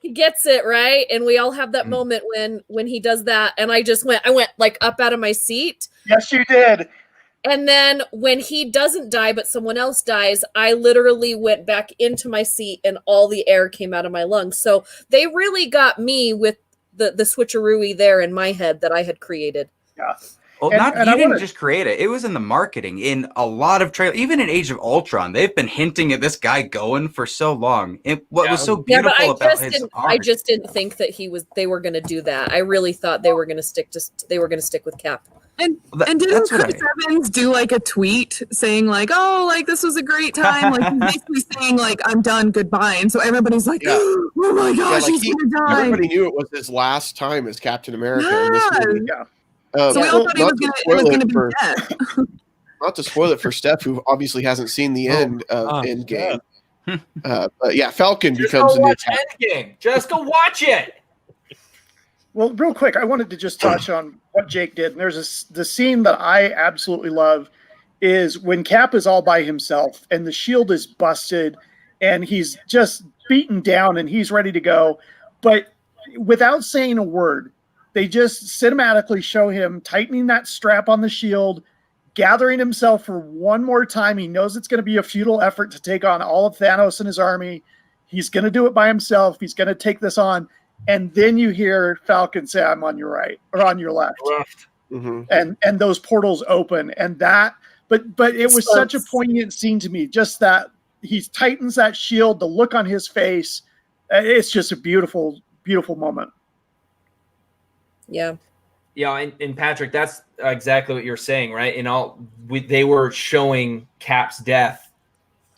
H: he gets it right, and we all have that moment when he does that, and I went up out of my seat.
D: Yes, you did.
H: And then when he doesn't die, but someone else dies, I literally went back into my seat, and all the air came out of my lungs. So they really got me with the switcheroo there in my head that I had created.
D: Yeah.
G: Well,
D: And
G: you
D: I
G: didn't
D: wanna-
G: just create it. It was in the marketing, in a lot of trailers. Even in Age of Ultron, they've been hinting at this guy going for so long. What was so
H: Yeah, but
G: beautiful about his
H: I
G: art?
H: just didn't think that they were going to do that. I really thought they were going to stick with Cap.
F: And
G: Well,
F: didn't
G: that's what
F: Chris Evans do like a tweet saying like, "Oh, like this was a great time," like he's basically saying like, "I'm done, goodbye," and so everybody's like,
A: Yeah.
F: "Oh my gosh,
A: like
F: he's gonna die!"
A: everybody knew it was his last time as Captain America in this movie.
D: Yeah.
F: So we all thought it was gonna be dead.
A: Not to spoil it for Steph, who obviously hasn't seen the end of Endgame. But yeah, Falcon
B: Just
A: becomes
B: go
A: a new
B: watch Endgame. Just go watch it.
D: Well, real quick, I wanted to just touch on what Jake did. And there's the scene that I absolutely love is when Cap is all by himself and the shield is busted and he's just beaten down and he's ready to go. But without saying a word, they just cinematically show him tightening that strap on the shield, gathering himself for one more time. He knows it's going to be a futile effort to take on all of Thanos and his army. He's going to do it by himself. He's going to take this on. And then you hear Falcon say, "I'm on your right," or on your left.
A: Mm-hmm.
D: And those portals open. And that, but it was such a poignant scene to me. Just that he tightens that shield, the look on his face. It's just a beautiful, beautiful moment.
H: Yeah.
B: Yeah, and Patrick, that's exactly what you're saying, right? They were showing Cap's death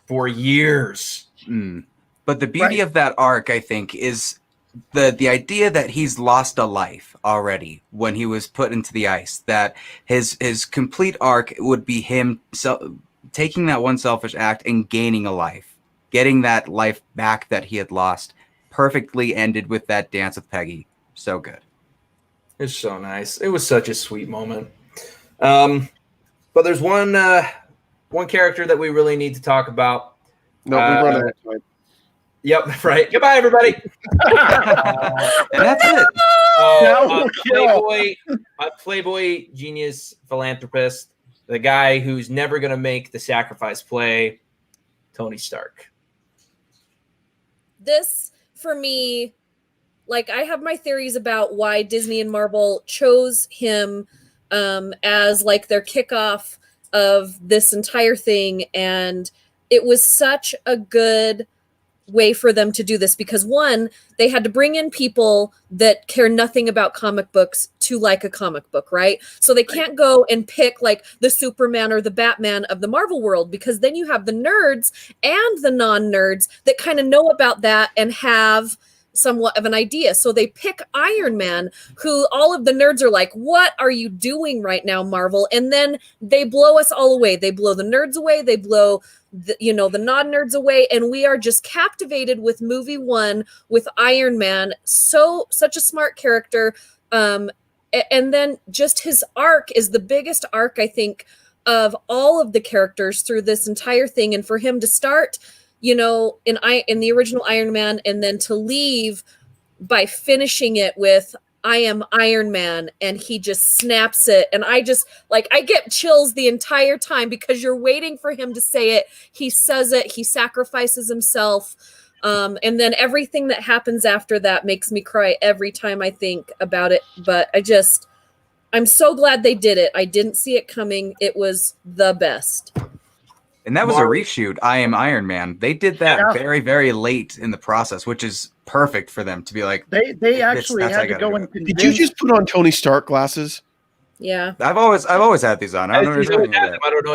B: for years.
G: But the beauty of that arc, I think, is the idea that he's lost a life already when he was put into the ice. That his complete arc would be him taking that one selfish act and gaining a life, getting that life back that he had lost. Perfectly ended with that dance with Peggy. So good.
B: It's so nice. It was such a sweet moment. But there's one character that we really need to talk about.
A: No, we run out of time.
B: Yep, right. Goodbye, everybody.
G: And that's it.
B: Playboy genius philanthropist, the guy who's never going to make the sacrifice play, Tony Stark.
H: This, for me, like I have my theories about why Disney and Marvel chose him as like their kickoff of this entire thing. And it was such a good way for them to do this because one, they had to bring in people that care nothing about comic books to like a comic book, right? So they can't go and pick like the Superman or the Batman of the Marvel world because then you have the nerds and the non-nerds that kind of know about that and have somewhat of an idea. So they pick Iron Man, who all of the nerds are like, "What are you doing right now, Marvel?" And then they blow us all away. They blow the nerds away. They blow the non-nerds away. And we are just captivated with movie one with Iron Man. Such a smart character. And then just his arc is the biggest arc, I think, of all of the characters through this entire thing. And for him to start in the original Iron Man, and then to leave by finishing it with "I am Iron Man," and he just snaps it. And I just I get chills the entire time because you're waiting for him to say it. He says it, he sacrifices himself. And then everything that happens after that makes me cry every time I think about it. But I'm so glad they did it. I didn't see it coming. It was the best.
G: And that was a reshoot, I Am Iron Man. They did that very, very late in the process, which is perfect for them to be like.
D: They actually had to go and convince.
A: Did you just put on Tony Stark glasses?
H: Yeah.
G: I've always had these on. I don't know
B: what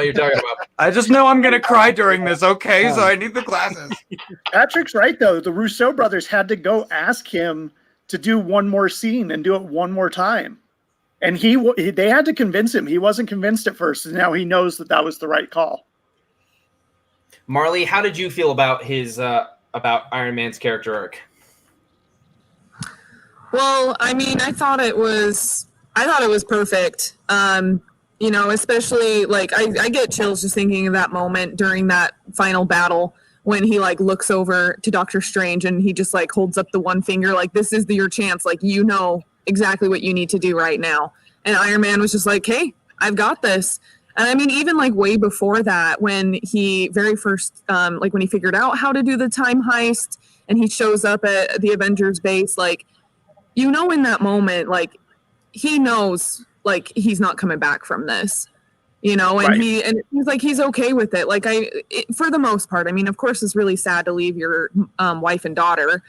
B: you're talking about.
G: I just know I'm gonna cry during this, okay? So I need the glasses.
D: Patrick's right though. The Russo brothers had to go ask him to do one more scene and do it one more time. And they had to convince him. He wasn't convinced at first, and now he knows that was the right call.
B: Marlee, how did you feel about his about Iron Man's character arc?
F: Well, I mean, I thought it was perfect. Especially I get chills just thinking of that moment during that final battle when he looks over to Doctor Strange and he just holds up the one finger this is your chance, exactly what you need to do right now. And Iron Man was just "Hey, I've got this." And I mean, even way before that, when he very first, when he figured out how to do the time heist and he shows up at the Avengers base, in that moment, he knows like he's not coming back from this, you know, and
D: Right.
F: he's like, he's okay with it. Like for the most part, I mean, of course it's really sad to leave your wife and daughter,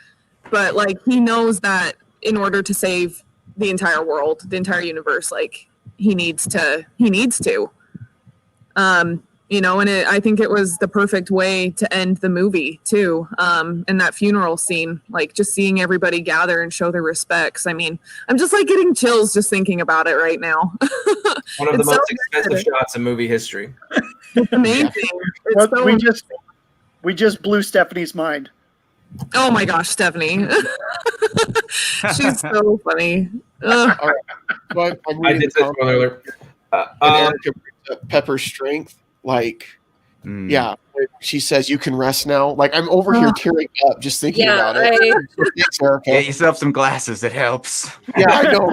F: but like he knows that in order to save the entire world, the entire universe, like he needs to, you know, and I think it was the perfect way to end the movie too. And that funeral scene, like just seeing everybody gather and show their respects. I mean, I'm just like getting chills just thinking about it right now.
B: One of the
F: It's
B: most
F: so
B: expensive
F: good.
B: shots in movie history.
F: It's amazing. It's
D: Well,
F: so
D: we just blew Stephanie's mind.
F: Oh my gosh, Stephanie. She's so funny. Ugh.
A: All right. So I'm
B: I
A: reading
B: did
A: the
B: say
A: comments,
B: spoiler alert.
A: and Erica brings up Pepper's strength. Like,
G: Mm.
A: yeah, when she says you can rest now. Like, I'm over here tearing up just thinking
H: Yeah,
A: about it. Thanks, Erica.
G: Get yourself some glasses. It helps.
A: Yeah, I know.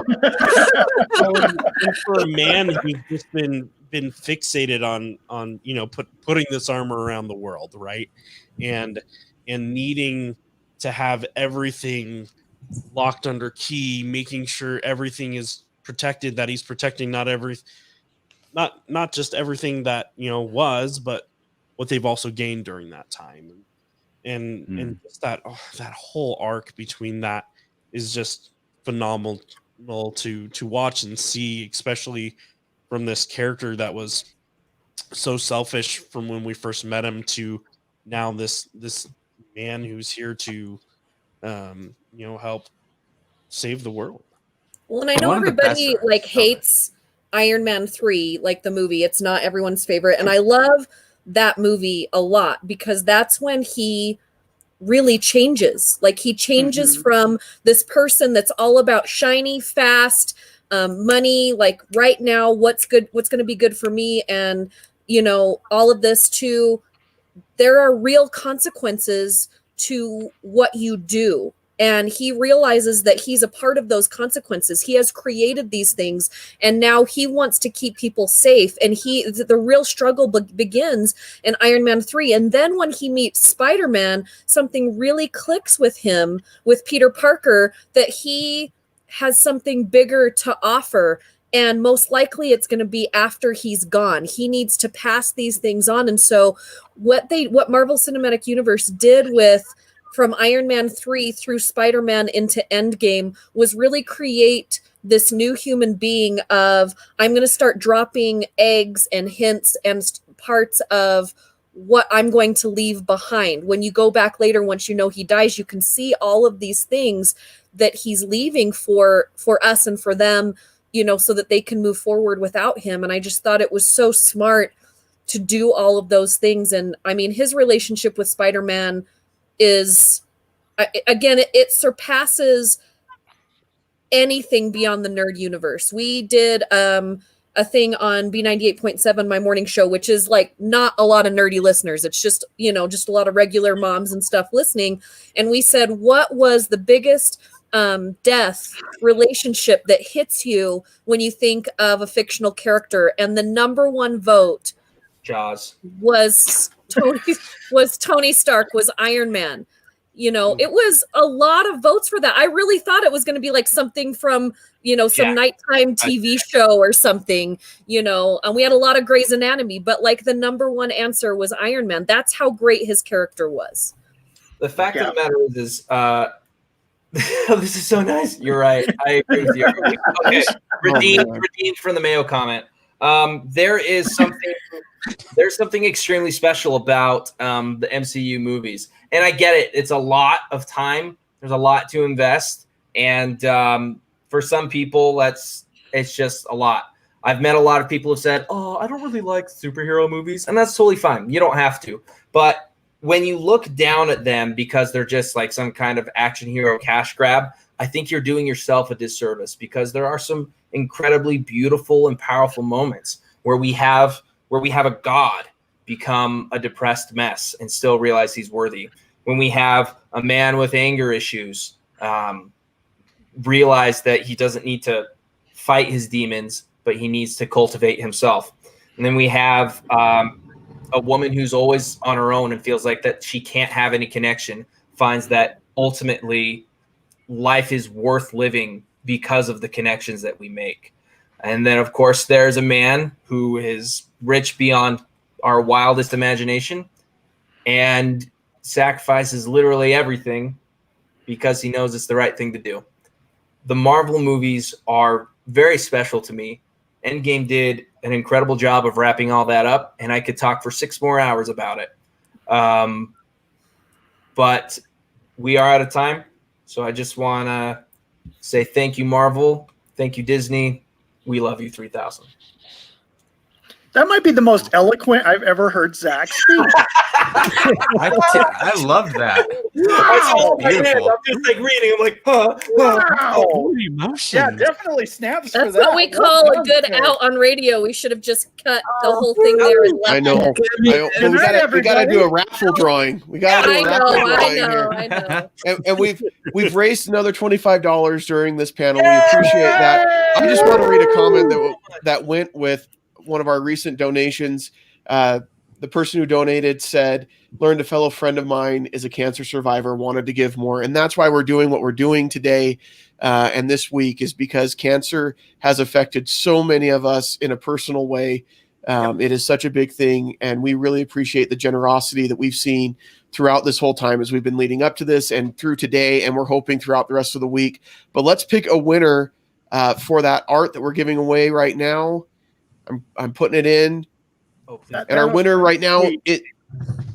C: And for a man who's just been fixated on you know putting this armor around the world, right, and needing to have everything locked under key, making sure everything is protected, that he's protecting not just everything that you know was, but what they've also gained during that time, and just that whole arc between that is just phenomenal to watch and see, especially from this character that was so selfish from when we first met him to now this man who's here to you know help save the world.
H: Well, and I know
G: One of the best
H: everybody
G: parts
H: like
G: of it.
H: hates Iron Man 3, like the movie. It's not everyone's favorite. And I love that movie a lot because that's when he really changes. Like he changes from this person that's all about shiny, fast, money, like right now, what's going to be good for me. And, you know, all of this to there are real consequences to what you do. And he realizes that he's a part of those consequences. He has created these things, and now he wants to keep people safe. And the real struggle begins in Iron Man 3. And then when he meets Spider-Man, something really clicks with him, with Peter Parker, that he has something bigger to offer. And most likely it's going to be after he's gone. He needs to pass these things on. And so what Marvel Cinematic Universe did with from Iron Man 3 through Spider-Man into Endgame was really create this new human being of, I'm going to start dropping eggs and hints and parts of what I'm going to leave behind. When you go back later, once you know he dies, you can see all of these things that he's leaving for us and for them, you know, so that they can move forward without him. And I just thought it was so smart to do all of those things. And I mean, his relationship with Spider-Man is, again, it surpasses anything beyond the nerd universe. We did a thing on B98.7, my morning show, which is like not a lot of nerdy listeners. It's just, you know, just a lot of regular moms and stuff listening. And we said, what was the biggest death relationship that hits you when you think of a fictional character? And the number one vote
B: Jaws
H: was Tony Stark, was Iron Man. You know, it was a lot of votes for that. I really thought it was going to be like something from, you know, some nighttime TV show or something, you know, and we had a lot of Grey's Anatomy, but like the number one answer was Iron Man. That's how great his character was.
B: The fact of the matter is this is so nice. You're right. I agree with you. Okay. Redeemed from the Mayo comment. There's something extremely special about the MCU movies. And I get it. It's a lot of time. There's a lot to invest. And for some people, it's just a lot. I've met a lot of people who have said, oh, I don't really like superhero movies. And that's totally fine. You don't have to. But when you look down at them because they're just like some kind of action hero cash grab, I think you're doing yourself a disservice, because there are some incredibly beautiful and powerful moments where we have a god become a depressed mess and still realize he's worthy. When we have a man with anger issues realize that he doesn't need to fight his demons, but he needs to cultivate himself. And then we have a woman who's always on her own and feels like that she can't have any connection, finds that ultimately life is worth living because of the connections that we make. And then, of course, there's a man who is rich beyond our wildest imagination and sacrifices literally everything because he knows it's the right thing to do. The Marvel movies are very special to me. Endgame did an incredible job of wrapping all that up, and I could talk for 6 more hours about it. But we are out of time, so I just want to say thank you, Marvel. Thank you, Disney. We love you, 3000.
D: That might be the most eloquent I've ever heard Zach speak.
G: I loved that.
B: Wow.
G: Beautiful.
B: I'm just like reading. I'm like, huh.
D: Wow.
C: Emotion.
D: Yeah, definitely snaps for
H: That's
D: that.
H: what we call a
D: Well
H: good
D: done,
H: out on radio. We should have just cut the whole thing there and left
A: I know.
H: it.
A: But we gotta do a raffle drawing. We gotta do a raffle drawing here.
H: I know.
A: And we've raised another $25 during this panel. We appreciate that. I just want to read a comment that went with one of our recent donations. The person who donated said, learned a fellow friend of mine is a cancer survivor, wanted to give more. And that's why we're doing what we're doing today and this week, is because cancer has affected so many of us in a personal way. It is such a big thing. And we really appreciate the generosity that we've seen throughout this whole time as we've been leading up to this and through today. And we're hoping throughout the rest of the week. But let's pick a winner for that art that we're giving away right now. I'm putting it in. And our winner right now,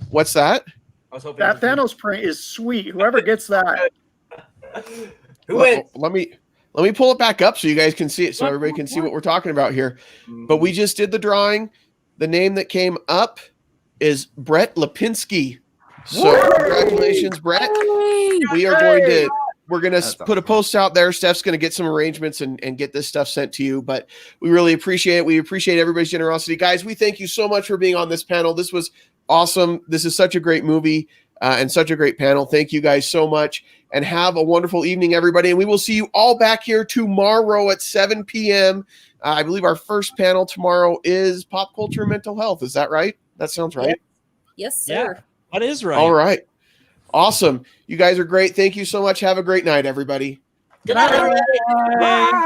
A: what's that?
B: I was hoping
D: That Thanos print is sweet. Whoever gets that.
B: Who wins?
A: Let me pull it back up so you guys can see it, so everybody can see what we're talking about here. But we just did the drawing. The name that came up is Brett Lipinski. So congratulations, Brett. We're going to put a post out there. Steph's going to get some arrangements and get this stuff sent to you. But we really appreciate it. We appreciate everybody's generosity. Guys, we thank you so much for being on this panel. This was awesome. This is such a great movie and such a great panel. Thank you guys so much. And have a wonderful evening, everybody. And we will see you all back here tomorrow at 7 p.m. I believe our first panel tomorrow is pop culture and mental health. Is that right? That sounds right.
H: Yes, sir.
C: Yeah, that is right.
A: All right. Awesome. You guys are great. Thank you so much. Have a great night, everybody.
I: Good night, everybody.
B: Bye.